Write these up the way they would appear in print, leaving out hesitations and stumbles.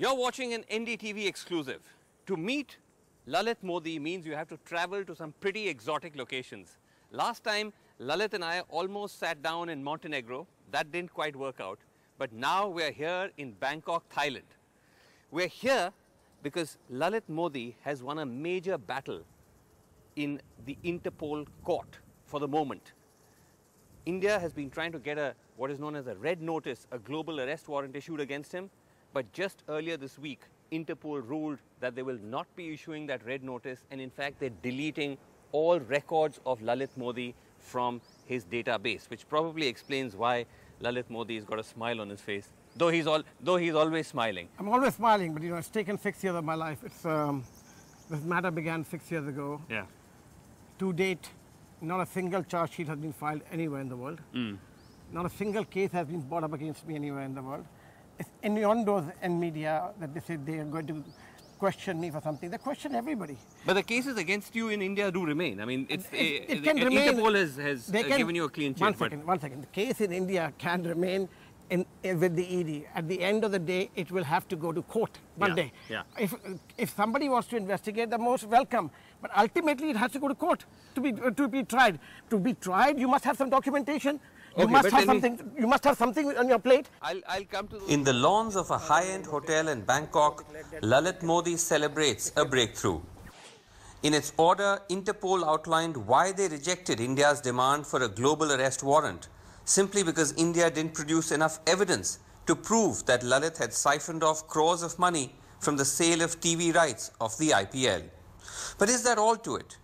You're watching an NDTV exclusive. To meet Lalit Modi means you have to travel to some pretty exotic locations. Last time, Lalit and I almost sat down in Montenegro. That didn't quite work out. But now we're here in Bangkok, Thailand. We're here because Lalit Modi has won a major battle in the Interpol court for the moment. India has been trying to get what is known as a red notice, a global arrest warrant issued against him. But just earlier this week, Interpol ruled that they will not be issuing that red notice, and in fact they're deleting all records of Lalit Modi from his database, which probably explains why Lalit Modi has got a smile on his face, though he's always smiling. I'm always smiling, but it's taken 6 years of my life. This matter began 6 years ago. Yeah. To date, not a single charge sheet has been filed anywhere in the world. Not a single case has been brought up against me anywhere in the world. If anyone knows in media that they say they are going to question me for something, they question everybody. But the cases against you in India do remain. I mean, it can remain. Interpol has given you a clean sheet. One second. The case in India can remain with the ED. At the end of the day, it will have to go to court one day. Yeah. If somebody wants to investigate, they're most welcome. But ultimately, it has to go to court to be tried. To be tried, you must have some documentation. You must have something on your plate. I'll come to those. In the lawns of a high-end hotel in Bangkok, Lalit Modi celebrates a breakthrough. In its order, Interpol outlined why they rejected India's demand for a global arrest warrant, simply because India didn't produce enough evidence to prove that Lalit had siphoned off crores of money from the sale of TV rights of the IPL. But is that all to it?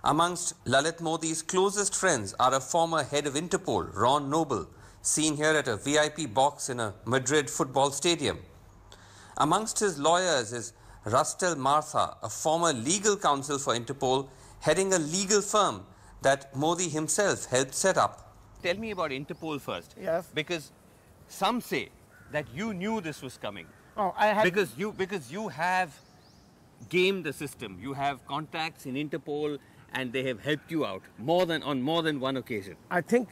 Amongst Lalit Modi's closest friends are a former head of Interpol, Ron Noble, seen here at a VIP box in a Madrid football stadium. Amongst his lawyers is Rustel Martha, a former legal counsel for Interpol, heading a legal firm that Modi himself helped set up. Tell me about Interpol first. Yes. Because some say that you knew this was coming. Oh, I had. Because you have gamed the system. You have contacts in Interpol, and they have helped you out on more than one occasion. I think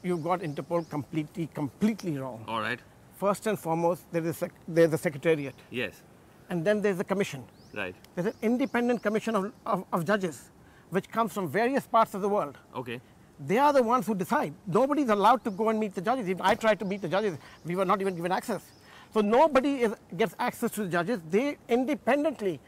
you got Interpol completely wrong. All right. First and foremost, there's a secretariat. Yes. And then there's a commission. Right. There's an independent commission of judges, which comes from various parts of the world. Okay. They are the ones who decide. Nobody's allowed to go and meet the judges. If I tried to meet the judges, we were not even given access. So nobody gets access to the judges. They independently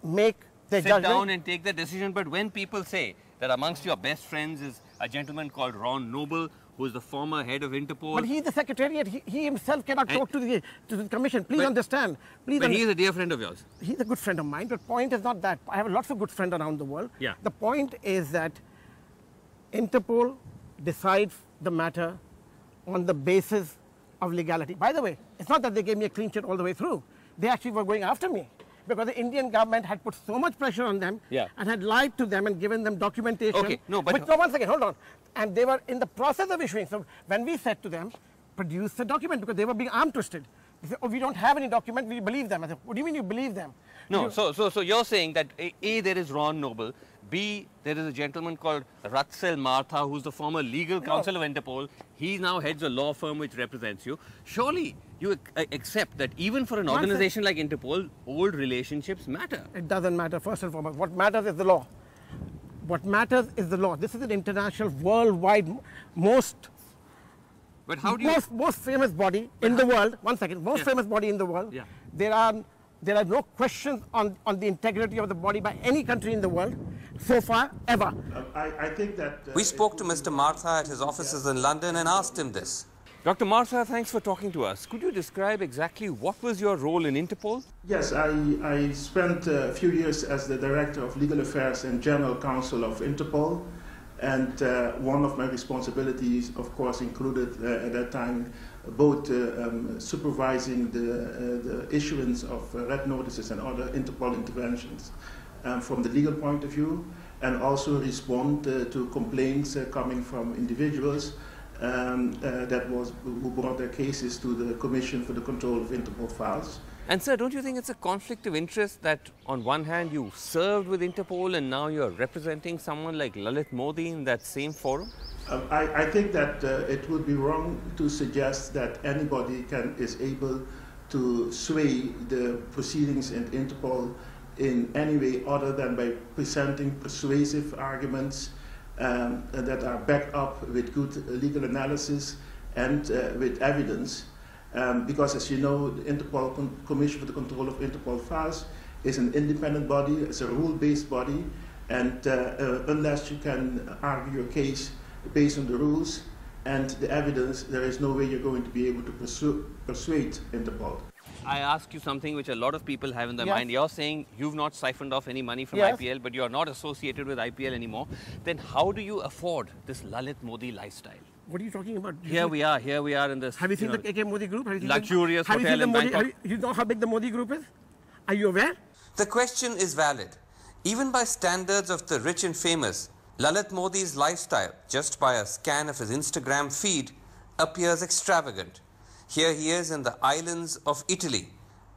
make the judgment. Sit down and take the decision. But when people say that amongst your best friends is a gentleman called Ron Noble, who is the former head of Interpol. But he's the secretariat. He himself cannot talk to the commission. Please understand. But he's a dear friend of yours. He's a good friend of mine. But point is not that. I have lots of good friends around the world. Yeah. The point is that Interpol decides the matter on the basis of legality. By the way, it's not that they gave me a clean sheet all the way through. They actually were going after me, because the Indian government had put so much pressure on them and had lied to them and given them documentation. Okay, no, but... No, one second, hold on. And they were in the process of issuing. So when we said to them, produce the document, because they were being arm twisted. They said, oh, we don't have any document, we believe them. I said, what do you mean you believe them? No, so you're saying that A, there is Ron Noble, B, there is a gentleman called Rustel Martha, who's the former legal counsel of Interpol. He now heads a law firm which represents you. Surely you accept that even for an organization like Interpol, old relationships matter. It doesn't matter, first and foremost. What matters is the law. What matters is the law. This is an international, worldwide, most famous body in the world. One second, most famous body in the world. Yeah. There are no questions on the integrity of the body by any country in the world so far, ever. I think that... We spoke to Mr. Martha at his offices in London and asked him this. Dr. Martha, thanks for talking to us. Could you describe exactly what was your role in Interpol? Yes, I spent a few years as the Director of Legal Affairs and General Counsel of Interpol. And one of my responsibilities, of course, included at that time both supervising the issuance of red notices and other Interpol interventions from the legal point of view, and also respond to complaints coming from individuals who brought their cases to the Commission for the Control of Interpol Files. And sir, don't you think it's a conflict of interest that on one hand you served with Interpol and now you're representing someone like Lalit Modi in that same forum? I think that it would be wrong to suggest that anybody is able to sway the proceedings in Interpol in any way other than by presenting persuasive arguments that are backed up with good legal analysis and with evidence. Because as you know, the Interpol Commission for the Control of Interpol Files is an independent body, it's a rule-based body, and unless you can argue your case based on the rules and the evidence, there is no way you're going to be able to persuade Interpol. I ask you something which a lot of people have in their Yes. mind. You're saying you've not siphoned off any money from Yes. IPL, but you're not associated with IPL anymore. Then how do you afford this Lalit Modi lifestyle? What are you talking about? Here we are in this. Have you seen know, the KK Modi group? Have you seen luxurious have you hotel seen the in Modi, Bangkok? you know how big the Modi group is? Are you aware? The question is valid. Even by standards of the rich and famous, Lalit Modi's lifestyle, just by a scan of his Instagram feed, appears extravagant. Here he is in the islands of Italy,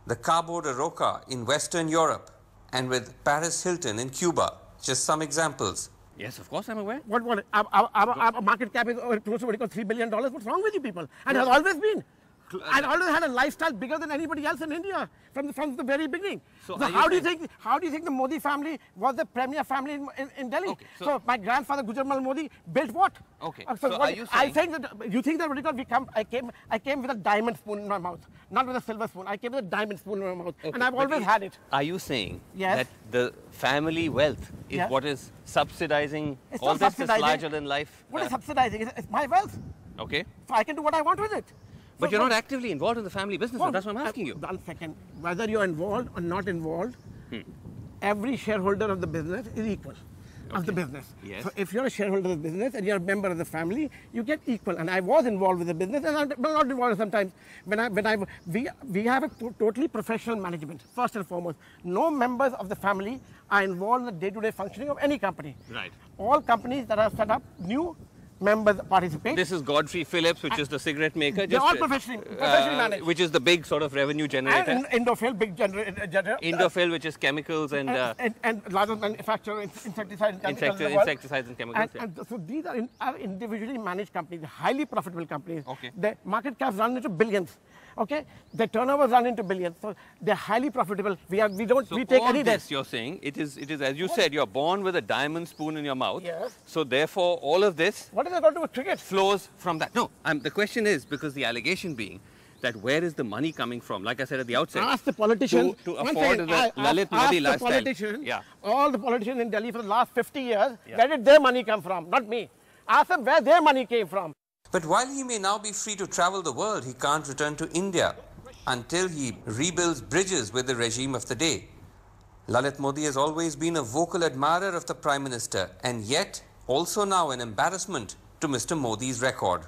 the Cabo de Roca in Western Europe, and with Paris Hilton in Cuba. Just some examples. Yes, of course I'm aware. What? Our market cap is close to $3 billion. What's wrong with you people? And it has always been. And always had a lifestyle bigger than anybody else in India from the very beginning. So So are you how do you saying- think the Modi family was the premier family in Delhi? Okay, so my grandfather Gujarmal Modi built what? Okay, So so what, are you I saying- think that you think that because I came with a diamond spoon in my mouth, not with a silver spoon. I came with a diamond spoon in my mouth, Okay, and I've but always had it. Are you saying Yes. that the family wealth is Yes. what is subsidizing It's all not this subsidizing. larger than life? What is subsidizing? It's my wealth, Okay. so I can do what I want with it. But So you're what- not actively involved in the family business. Well, That's what I'm asking you. 1 second. Whether you're involved or not involved, every shareholder of the business is equal of the business. Yes. So if you're a shareholder of the business and you're a member of the family, you get equal. And I was involved with the business, and I'm not involved sometimes. We have a totally professional management, first and foremost. No members of the family are involved in the day-to-day functioning of any company. Right. All companies that are set up, new members participate. This is Godfrey Phillips, which is the cigarette maker. They're all just, professionally managed. which is the big sort of revenue generator. And Indophil, big generator. Indophil, which is chemicals and and largest manufacturer insecticides and chemicals in the world. insecticides and chemicals. yeah. And so these are individually managed companies, highly profitable companies. Okay. Their market caps run into billions. Okay, their turnovers run into billions. So they're highly profitable. We So take all any this debt. you're saying, it is as you said, you're born with a diamond spoon in your mouth. Yes. So therefore, all of this What is it got to do with cricket? flows from that. No, the question is, because the allegation being that where is the money coming from? Like I said at the outset, Ask the politician. to One afford second, the Lalit Modi ask lifestyle. the politician. Yeah. All the politicians in Delhi for the last 50 years, Yeah. where did their money come from? Not me. Ask them where their money came from. But while he may now be free to travel the world, he can't return to India until he rebuilds bridges with the regime of the day. Lalit Modi has always been a vocal admirer of the Prime Minister, and yet also now an embarrassment to Mr. Modi's record.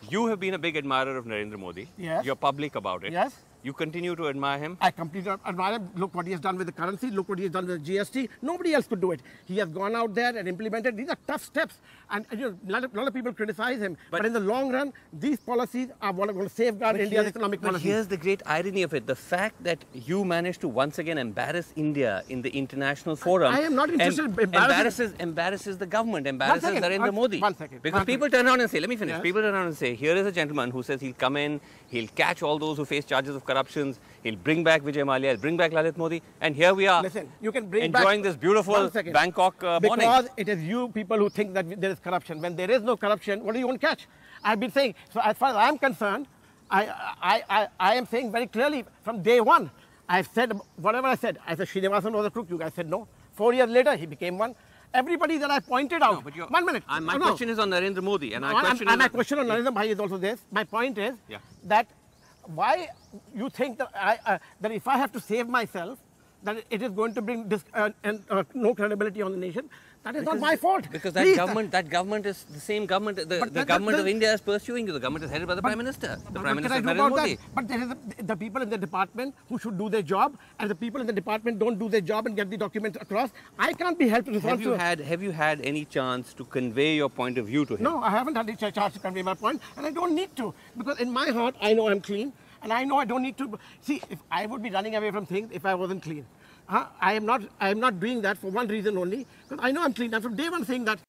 You have been a big admirer of Narendra Modi. Yes. You're public about it. Yes. You continue to admire him. I completely admire him. Look what he has done with the currency. Look what he has done with the GST. Nobody else could do it. He has gone out there and implemented. These are tough steps. And you know, a lot of people criticize him. But in the long run, these policies are what are going to safeguard India's economic But policy. here's the great irony of it. The fact that you managed to once again embarrass India in the international forum. I am not interested in embarrassing- embarrasses the government, embarrasses second, Narendra Modi. 1 second. Because 1 people second. turn around and say, let me finish. Yes. People turn around and say, here is a gentleman who says he'll come in, he'll catch all those who face charges of corruptions, he'll bring back Vijay Mallya, he'll bring back Lalit Modi, and here we are. Listen, you can bring enjoying back, this beautiful 1 second. Bangkok morning. Because it is you people who think that there is corruption. When there is no corruption, what do you want to catch? I've been saying, so as far as I am concerned, I am saying very clearly from day one, I've said whatever I said. I said Srinivasan was a crook. You guys said no. 4 years later, he became one. Everybody that I pointed out. No, but you're- 1 minute. My No, no. question is on Narendra Modi, and No, my question is... my question on Narendra Bhai is also this. My point is Yeah. that why you think that that if I have to save myself, that it is going to bring no credibility on the nation. That is not my fault. Because that Please, government is the same government. The that- government that- of India is pursuing you. The government is headed by the Prime Minister. The Prime What can Minister I is do Narendra about Modi. that? But there is the people in the department who should do their job, and the people in the department don't do their job and get the documents across. I can't be held to respond to. Have you had any chance to convey your point of view to him? No, I haven't had a chance to convey my point, and I don't need to, because in my heart, I know I'm clean, and I know I don't need to. See, if I would be running away from things if I wasn't clean. I am not doing that for one reason only, because I know I'm clean. I'm from day one saying that